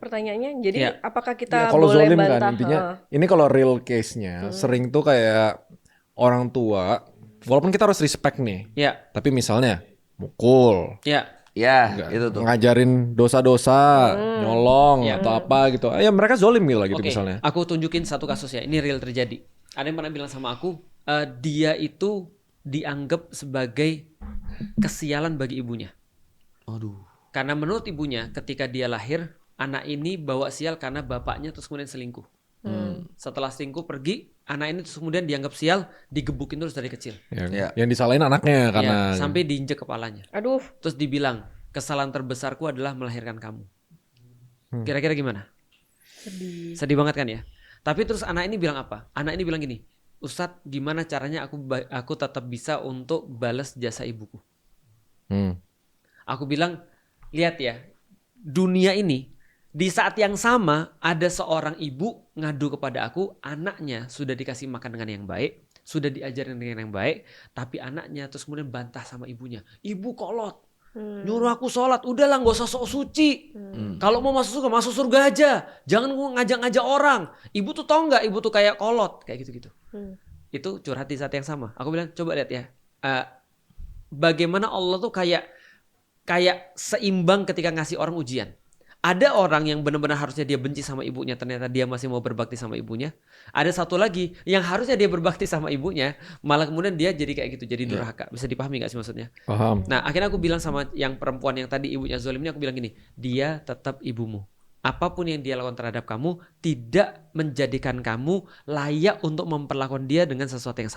Pertanyaannya, jadi Ya. apakah Ya, kita kalau boleh zolim bantah? kan intinya ini kalau real case-nya sering tuh kayak orang tua walaupun kita harus respect nih. Ya. Tapi misalnya mukul, Ya. Ya, itu tuh. ngajarin dosa-dosa, nyolong Ya. atau apa gitu. Ya mereka zolim gitu lah gitu Oke, misalnya. aku tunjukin satu kasus ya. Ini real terjadi. Ada yang pernah bilang sama aku, dia itu dianggap sebagai kesialan bagi ibunya. Aduh. Karena menurut ibunya, ketika dia lahir, anak ini bawa sial karena bapaknya terus kemudian selingkuh. Setelah selingkuh pergi, anak ini terus kemudian dianggap sial, digebukin terus dari kecil. Yang disalahin anaknya karena Sampai diinjek kepalanya. Aduh, Terus dibilang, kesalahan terbesarku adalah melahirkan kamu. Kira-kira gimana? Sedih banget kan ya? Tapi terus anak ini bilang apa? Anak ini bilang gini, Ustadz, gimana caranya aku tetap bisa untuk balas jasa ibuku? Aku bilang, lihat ya, dunia ini di saat yang sama ada seorang ibu ngadu kepada aku, anaknya sudah dikasih makan dengan yang baik, sudah diajarin dengan yang baik, tapi anaknya terus kemudian bantah sama ibunya. Ibu kolot, nyuruh aku sholat, udahlah gak usah sok suci. Kalau mau masuk surga aja, jangan ngajak-ngajak orang. Ibu tuh tau gak, ibu tuh kayak kolot, kayak gitu-gitu. Itu curhat di saat yang sama. Aku bilang, coba lihat ya, bagaimana Allah tuh kayak seimbang ketika ngasih orang ujian. Ada orang yang benar-benar harusnya dia benci sama ibunya, ternyata dia masih mau berbakti sama ibunya. Ada satu lagi yang harusnya dia berbakti sama ibunya, malah kemudian dia jadi kayak gitu, jadi durhaka. Bisa dipahami gak sih maksudnya? paham. Nah, akhirnya aku bilang sama yang perempuan yang tadi ibunya zolim ini, aku bilang gini, dia tetap ibumu. Apapun yang dia lakukan terhadap kamu tidak menjadikan kamu layak untuk memperlakukan dia dengan sesuatu yang sama.